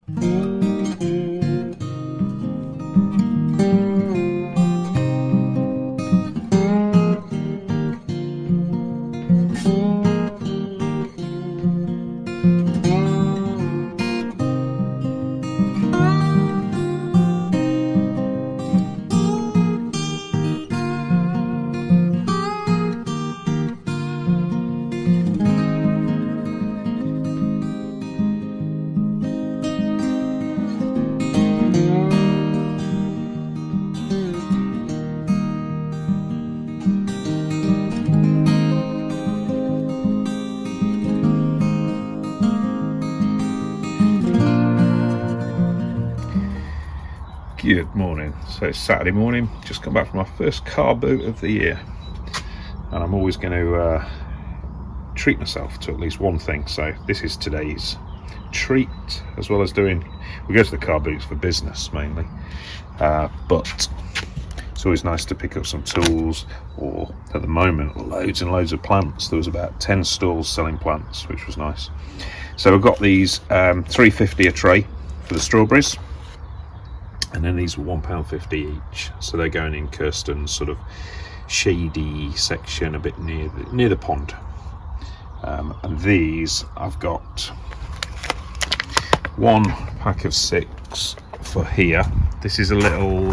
Good morning. So it's Saturday morning, just come back from my first car boot of the year, and I'm always going to treat myself to at least one thing. So this is today's treat, as well as we go to the car boots for business mainly, but it's always nice to pick up some tools, or at the moment loads and loads of plants. There was about 10 stalls selling plants, which was nice. So I've got these £3.50 a tray for the strawberries, and then these were £1.50 each, so they're going in Kirsten's sort of shady section a bit near the pond. And these I've got one pack of 6 for here. This is a little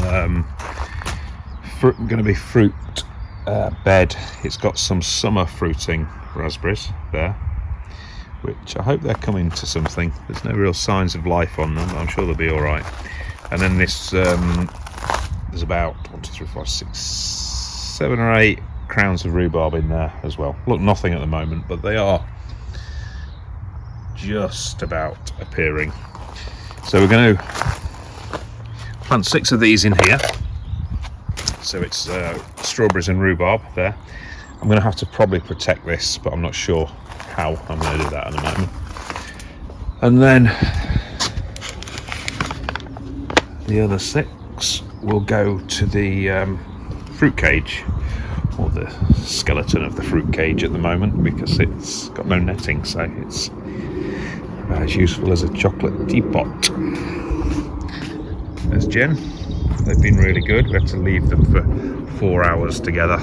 going to be fruit bed. It's got some summer fruiting raspberries there, which I hope they're coming to something. There's no real signs of life on them, but I'm sure they'll be all right. And then this, there's about 1, 2, 3, 4, 6, 7 or 8 crowns of rhubarb in there as well. Look, nothing at the moment, but they are just about appearing. So we're going to plant 6 of these in here. So it's strawberries and rhubarb there. I'm going to have to probably protect this, but I'm not sure how I'm going to do that at the moment. And then the other 6 will go to the fruit cage, or the skeleton of the fruit cage at the moment, because it's got no netting, so it's about as useful as a chocolate teapot. There's Jen. They've been really good. We had to leave them for 4 hours together,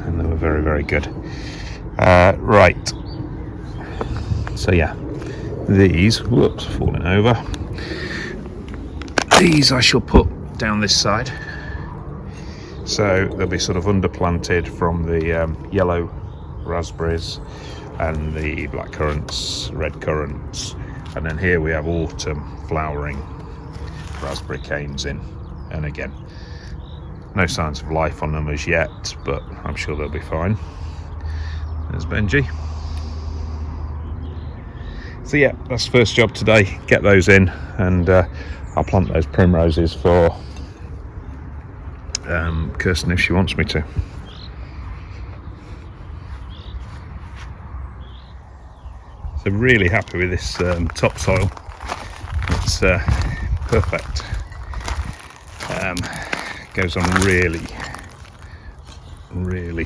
and they were very, very good. Right. So yeah, these, whoops, falling over. These I shall put down this side, so they'll be sort of underplanted from the yellow raspberries and the black currants, red currants, and then here we have autumn flowering raspberry canes in, and again, no signs of life on them as yet, but I'm sure they'll be fine. There's Benji. So yeah, that's the first job today, get those in, and I'll plant those primroses for Kirsten if she wants me to. So really happy with this topsoil. It's perfect. Goes on really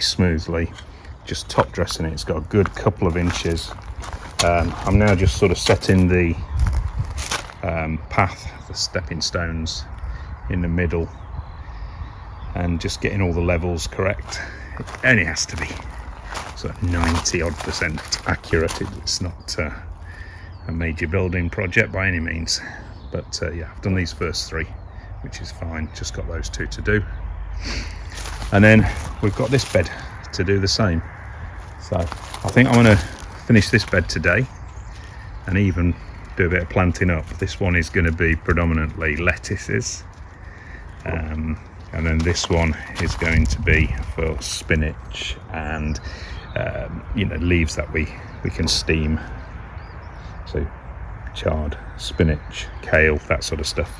smoothly. Just top dressing it. It's got a good couple of inches. I'm now just sort of setting the path, the stepping stones in the middle, and just getting all the levels correct. It only has to be sort of 90% accurate. It's not a major building project by any means, but yeah, I've done these first 3, which is fine. Just got those 2 to do, and then we've got this bed to do the same. So I think I'm going to finish this bed today and even do a bit of planting up. This one is going to be predominantly lettuces, and then this one is going to be for spinach and leaves that we can steam, so chard, spinach, kale, that sort of stuff.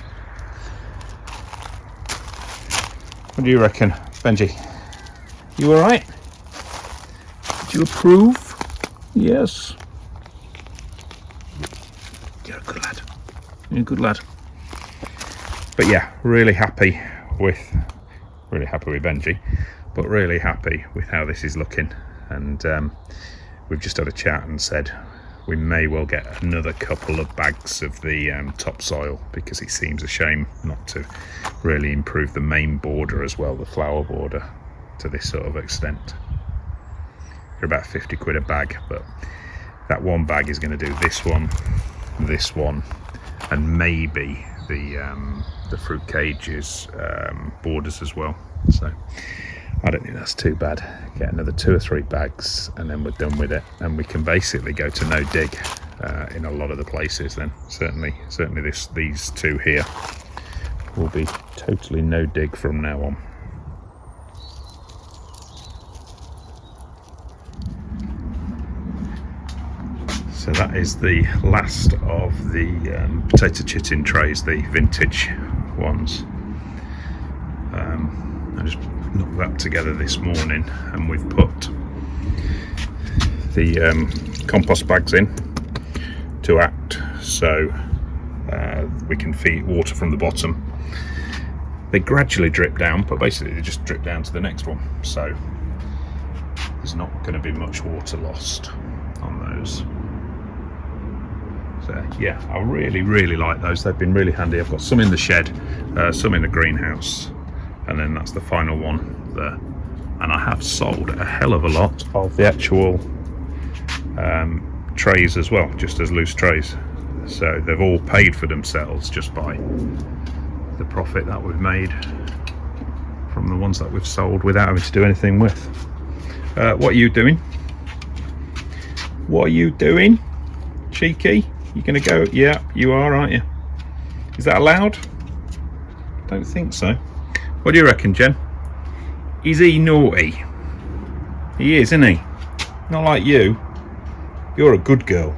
What do you reckon, Benji? You all right? Do you approve? Yes. You're a good lad. You're a good lad. But yeah, really happy with Benji, but really happy with how this is looking. And we've just had a chat and said we may well get another couple of bags of the topsoil, because it seems a shame not to really improve the main border as well, the flower border, to this sort of extent. They're about 50 quid a bag, but that one bag is going to do this one, and maybe the fruit cages borders as well. So I don't think that's too bad. Get another 2 or 3 bags and then we're done with it, and we can basically go to no dig in a lot of the places then. Certainly these 2 here will be totally no dig from now on. So that is the last of the potato chitting trays, the vintage ones. I just knocked that together this morning, and we've put the compost bags in to act so we can feed water from the bottom. They gradually drip down, but basically they just drip down to the next one, so there's not going to be much water lost on those. So yeah, I really like those. They've been really handy. I've got some in the shed, some in the greenhouse, and then that's the final one there. And I have sold a hell of a lot of the actual trays as well, just as loose trays. So they've all paid for themselves just by the profit that we've made from the ones that we've sold without having to do anything with. What are you doing? What are you doing, cheeky? You gonna go? Yeah, you are, aren't you? Is that allowed? Don't think so. What do you reckon, Jen? Is he naughty? He is, isn't he? Not like you. You're a good girl.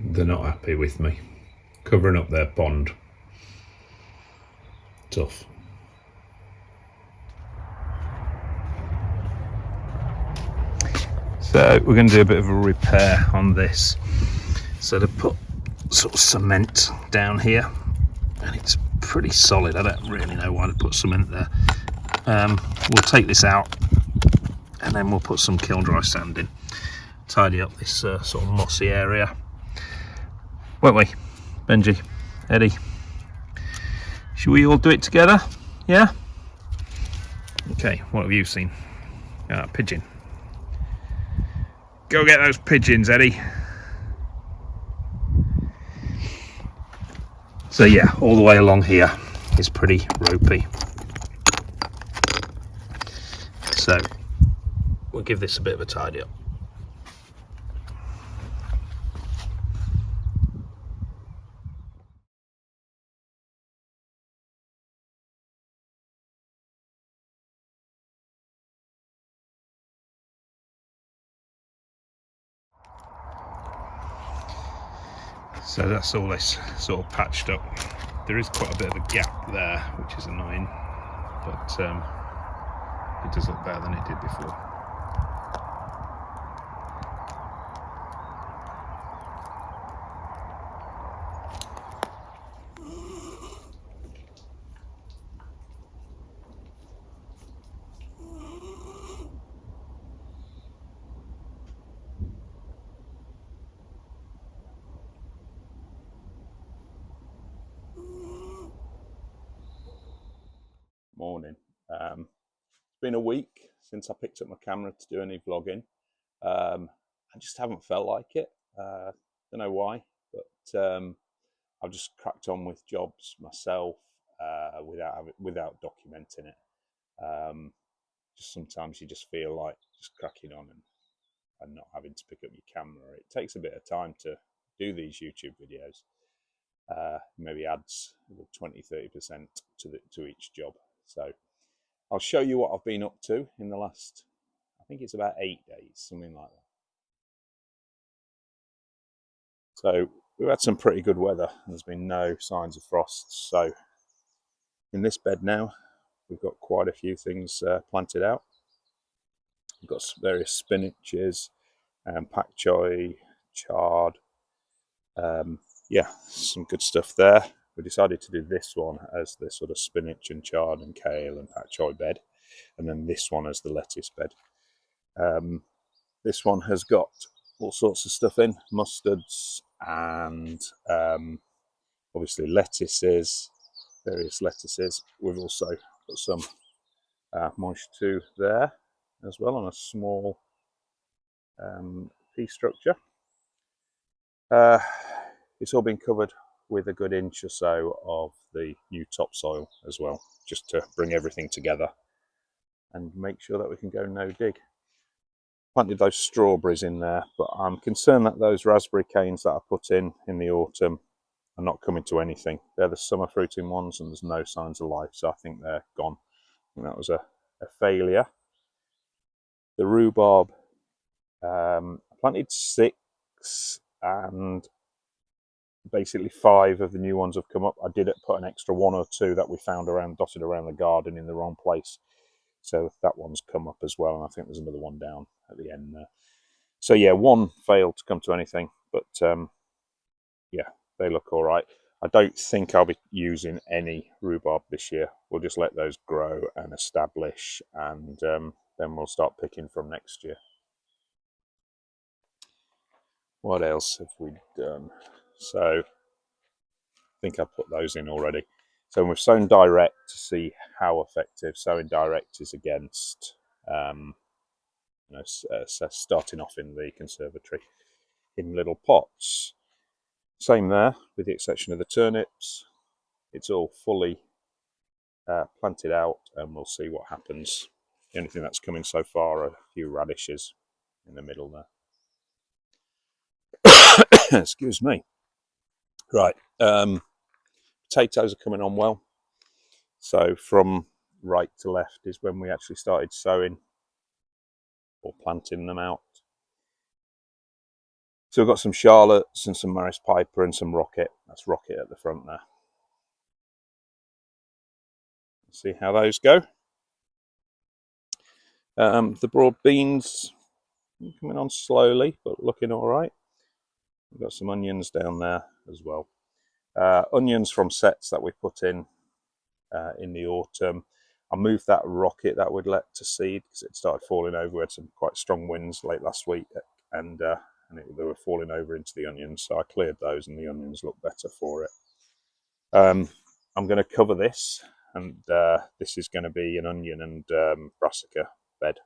They're not happy with me covering up their pond. Tough. So we're going to do a bit of a repair on this. So to put sort of cement down here, and it's pretty solid. I don't really know why to put cement there. We'll take this out and then we'll put some kiln dry sand in, tidy up this sort of mossy area, won't we, Benji, Eddie? Should we all do it together? Yeah? Okay, what have you seen? Pigeon. Go get those pigeons, Eddie. So yeah, all the way along here is pretty ropey. So we'll give this a bit of a tidy up. So that's all this sort of patched up. There is quite a bit of a gap there, which is annoying, but it does look better than it did before. Morning. It's been a week since I picked up my camera to do any vlogging. I just haven't felt like it. Don't know why. but I've just cracked on with jobs myself without documenting it. Just sometimes you just feel like just cracking on and not having to pick up your camera. It takes a bit of time to do these YouTube videos. Maybe adds 20-30% to each job. So I'll show you what I've been up to in the last, I think it's about 8 days, something like that. So we've had some pretty good weather. There's been no signs of frost. So in this bed now, we've got quite a few things planted out. We've got various spinaches, pak choi, chard. Yeah, some good stuff there. We decided to do this one as the sort of spinach and chard and kale and pak choi bed, and then this one as the lettuce bed. This one has got all sorts of stuff in, mustards and obviously lettuces, various lettuces. We've also got some moist too there as well on a small pea structure. It's all been covered with a good inch or so of the new topsoil as well, just to bring everything together and make sure that we can go no dig. Planted those strawberries in there, but I'm concerned that those raspberry canes that I put in the autumn are not coming to anything. They're the summer fruiting ones and there's no signs of life, so I think they're gone. And that was a failure. The rhubarb, I planted 6 and basically 5 of the new ones have come up. I did put an extra 1 or 2 that we found dotted around the garden in the wrong place. So that one's come up as well, and I think there's another one down at the end there. So yeah, 1 failed to come to anything, but yeah, they look all right. I don't think I'll be using any rhubarb this year. We'll just let those grow and establish, and then we'll start picking from next year. What else have we done? So I think I put those in already. So we've sown direct to see how effective sowing direct is against starting off in the conservatory in little pots. Same there, with the exception of the turnips. It's all fully planted out, and we'll see what happens. The only thing that's coming so far are a few radishes in the middle there. Excuse me. Right, potatoes are coming on well. So from right to left is when we actually started sowing or planting them out. So we've got some Charlottes and some Maris Piper and some Rocket. That's Rocket at the front there. See how those go. The broad beans coming on slowly, but looking all right. We've got some onions down there as well. Onions from sets that we put in the autumn. I moved that Rocket that we'd let to seed because it started falling over. We had some quite strong winds late last week, and they were falling over into the onions. So I cleared those, and the onions look better for it. I'm going to cover this, and this is going to be an onion and brassica bed.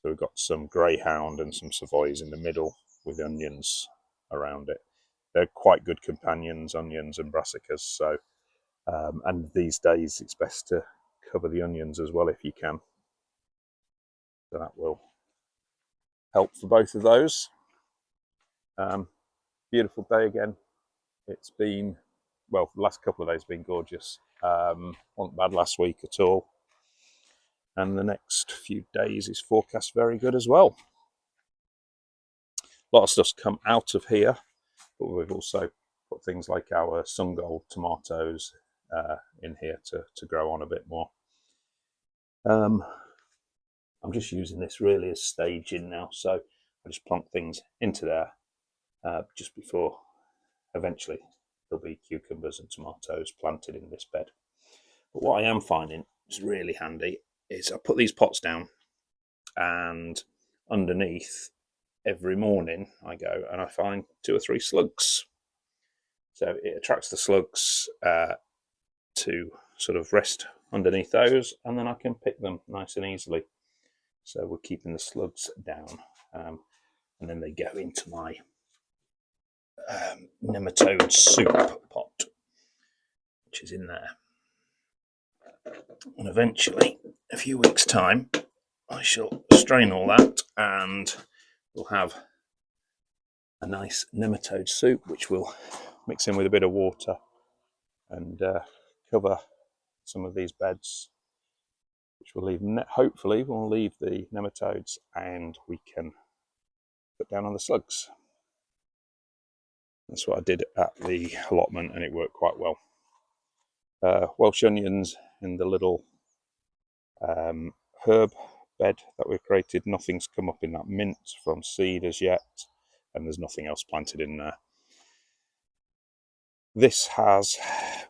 So we've got some greyhound and some savoys in the middle with onions around it. They're quite good companions, onions and brassicas. So, and these days it's best to cover the onions as well if you can. So that will help for both of those. Beautiful day again. It's been, well, the last couple of days have been gorgeous. Wasn't bad last week at all. And the next few days is forecast very good as well. A lot of stuff's come out of here, but we've also put things like our Sun Gold tomatoes in here to grow on a bit more. I'm just using this really as staging now, so I just plonk things into there just before eventually there'll be cucumbers and tomatoes planted in this bed. But what I am finding is really handy is I put these pots down, and underneath every morning I go and I find 2 or 3 slugs. So it attracts the slugs to sort of rest underneath those, and then I can pick them nice and easily. So we're keeping the slugs down, and then they go into my nematode soup pot, which is in there. And eventually, a few weeks' time, I shall strain all that and we'll have a nice nematode soup, which we'll mix in with a bit of water and cover some of these beds, which will leave, hopefully we'll leave the nematodes and we can put down on the slugs. That's what I did at the allotment and it worked quite well. Welsh onions in the little herb bed that we've created. Nothing's come up in that mint from seed as yet, and there's nothing else planted in there. This has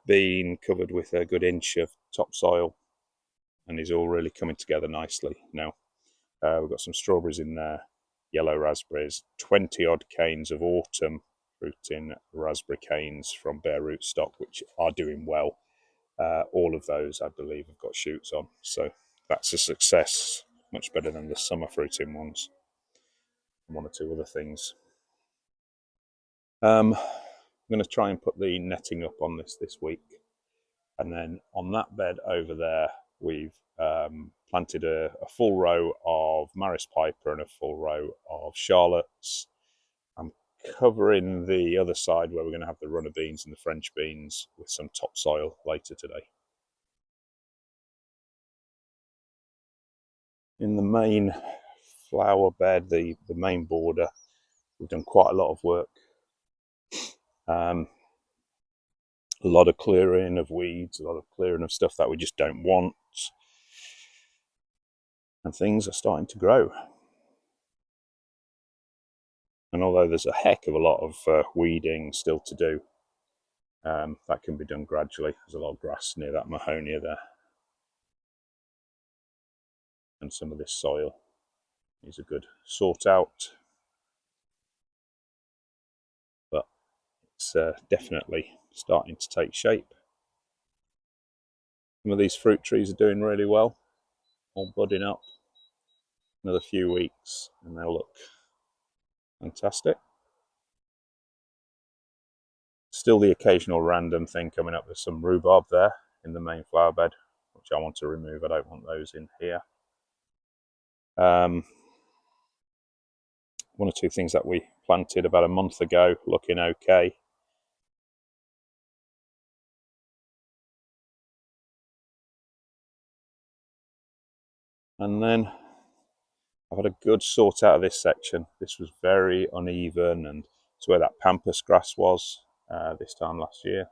been covered with a good inch of topsoil and is all really coming together nicely now. We've got some strawberries in there, yellow raspberries, 20 odd canes of autumn fruiting raspberry canes from bare rootstock, which are doing well. All of those, I believe, have got shoots on, so that's a success, much better than the summer fruiting ones. And one or two other things. I'm going to try and put the netting up on this week, and then on that bed over there we've planted a full row of Maris Piper and a full row of Charlottes. I'm covering the other side where we're going to have the runner beans and the French beans with some topsoil later today. In the main flower bed, the main border, we've done quite a lot of work. A lot of clearing of weeds, a lot of clearing of stuff that we just don't want. And things are starting to grow. And although there's a heck of a lot of weeding still to do, that can be done gradually. There's a lot of grass near that Mahonia there. And some of this soil needs a good sort out. But it's definitely starting to take shape. Some of these fruit trees are doing really well, all budding up. Another few weeks and they'll look fantastic. Still the occasional random thing coming up. With some rhubarb there in the main flower bed, which I want to remove. I don't want those in here. One or two things that we planted about a month ago looking okay. And then I've had a good sort out of this section. This was very uneven, and it's where that pampas grass was this time last year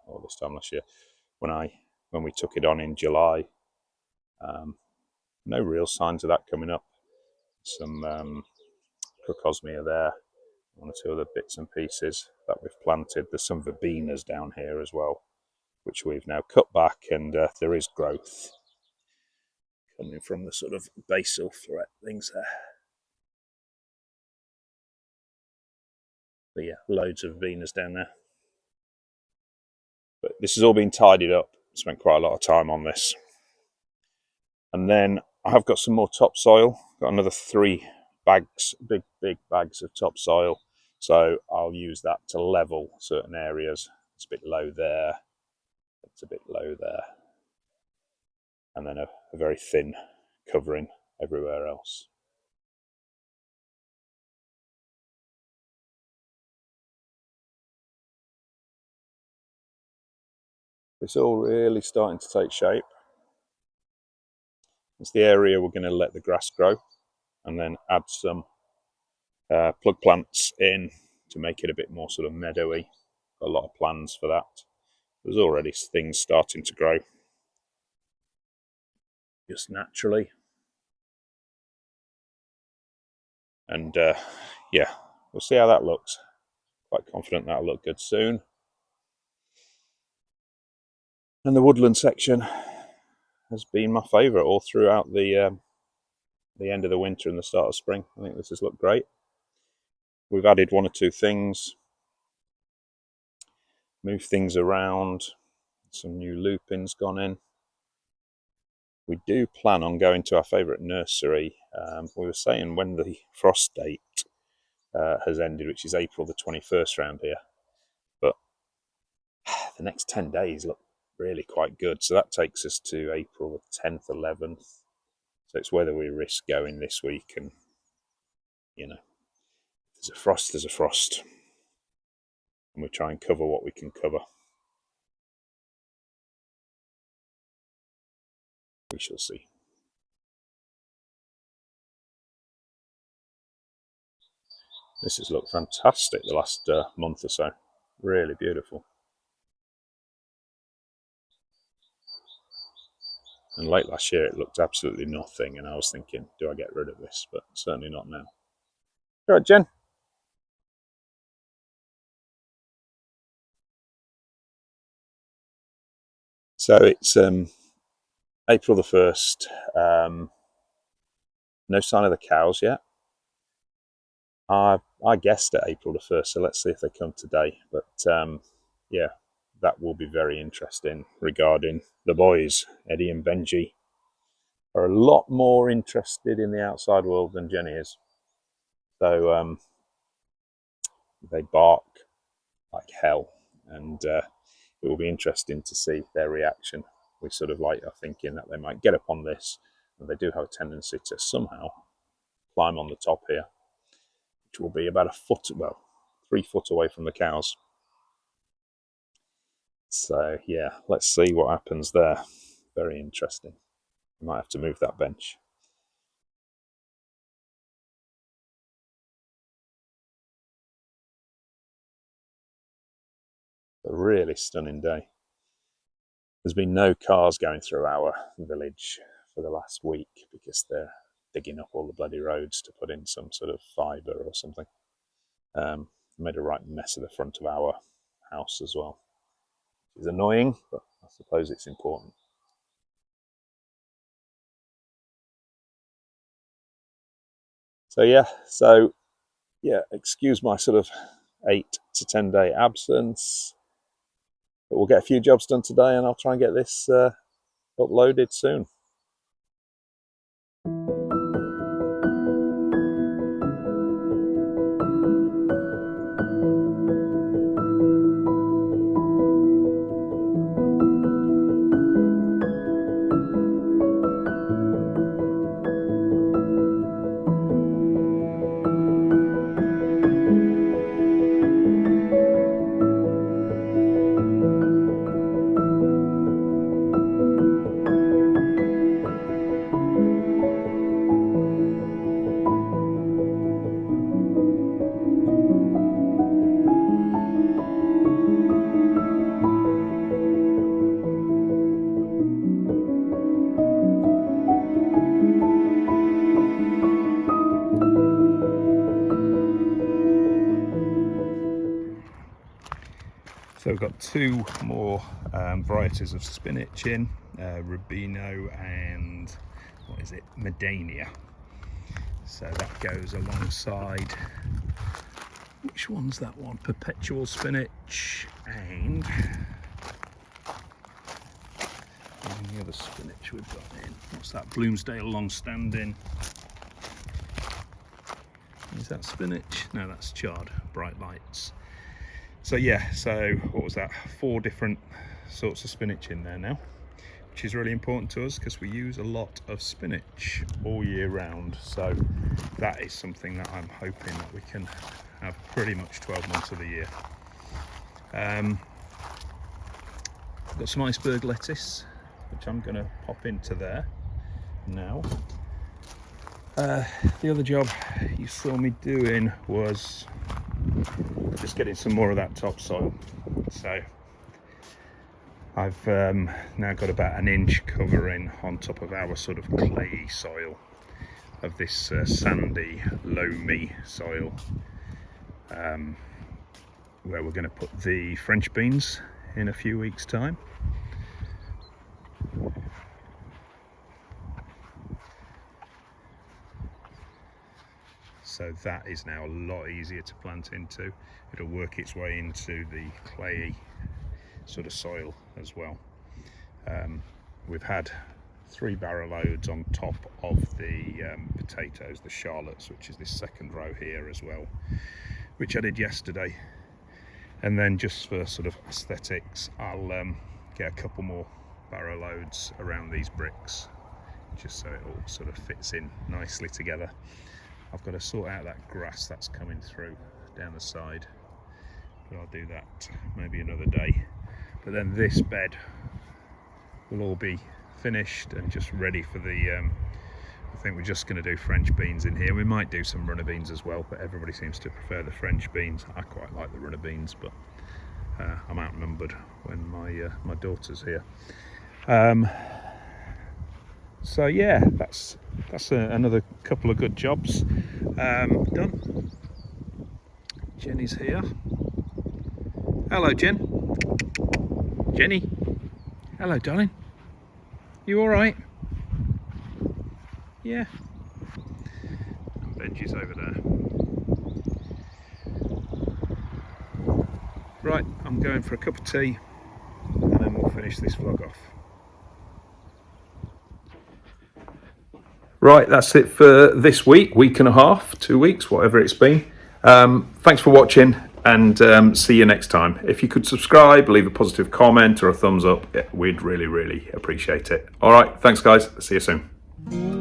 when we took it on in July. No real signs of that coming up. Some crocosmia there, one or two other bits and pieces that we've planted. There's some verbenas down here as well, which we've now cut back, and there is growth coming from the sort of basal threat things there. But yeah, loads of verbenas down there. But this has all been tidied up. Spent quite a lot of time on this. And then I have got some more topsoil. Got another 3 bags, big bags of topsoil. So I'll use that to level certain areas. It's a bit low there. It's a bit low there. And then a very thin covering everywhere else. It's all really starting to take shape. It's the area we're going to let the grass grow and then add some plug plants in to make it a bit more sort of meadowy. Got a lot of plans for that. There's already things starting to grow just naturally. And yeah, we'll see how that looks. Quite confident that'll look good soon. And the woodland section has been my favourite all throughout the end of the winter and the start of spring. I think this has looked great. We've added 1 or 2 things, moved things around, some new lupins gone in. We do plan on going to our favourite nursery. We were saying when the frost date has ended, which is April the 21st around here. the next 10 days look really quite good. So that takes us to April the 10th, 11th. So it's whether we risk going this week and, you know, if there's a frost, there's a frost. And we try and cover what we can cover. We shall see. This has looked fantastic the last month or so. Really beautiful. And late last year it looked absolutely nothing, and I was thinking, do I get rid of this? But certainly not now. All right, Jen. So it's April the 1st. No sign of the cows yet. I guessed at April the 1st, so let's see if they come today. But yeah, that will be very interesting regarding the boys. Eddie and Benji are a lot more interested in the outside world than Jenny is. So they bark like hell, and it will be interesting to see their reaction. We sort of like are thinking that they might get up on this, and they do have a tendency to somehow climb on the top here, which will be about 3 foot away from the cows. So yeah, let's see what happens there. Very interesting. We might have to move that bench. A really stunning day. There's been no cars going through our village for the last week because they're digging up all the bloody roads to put in some sort of fibre or something. Made a right mess of the front of our house as well. It's annoying, but I suppose it's important. So yeah, excuse my sort of 8 to 10 day absence, but we'll get a few jobs done today, and I'll try and get this uploaded soon. So we've got 2 more varieties of spinach in, Rubino and what is it, Medania. So that goes alongside, which one's that one? Perpetual spinach and the other spinach we've got in. What's that? Bloomsdale Longstanding. Is that spinach? No, that's chard, Bright Lights. So yeah, so what was that? 4 different sorts of spinach in there now, which is really important to us because we use a lot of spinach all year round. So that is something that I'm hoping that we can have pretty much 12 months of the year. Got some iceberg lettuce, which I'm going to pop into there now. The other job you saw me doing was just getting some more of that topsoil. So I've now got about 1 inch covering on top of our sort of clayey soil of this sandy, loamy soil, where we're going to put the French beans in a few weeks' time. So that is now a lot easier to plant into. It'll work its way into the clayey sort of soil as well. We've had 3 barrow loads on top of the potatoes, the Charlottes, which is this second row here as well, which I did yesterday. And then just for sort of aesthetics, I'll get a couple more barrow loads around these bricks, just so it all sort of fits in nicely together. I've got to sort out that grass that's coming through down the side, but I'll do that maybe another day. But then this bed will all be finished and just ready for the I think we're just going to do French beans in here. We might do some runner beans as well, but everybody seems to prefer the French beans. I quite like the runner beans, but I'm outnumbered when my daughter's here. So yeah, that's another couple of good jobs done. Jenny's here. Hello, Jen. Jenny. Hello, darling. You all right? Yeah. And Benji's over there. Right, I'm going for a cup of tea and then we'll finish this vlog off. Right, that's it for this week and a half, 2 weeks, whatever it's been. Thanks for watching and see you next time. If you could subscribe, leave a positive comment or a thumbs up, we'd really, really appreciate it. All right, thanks guys, see you soon.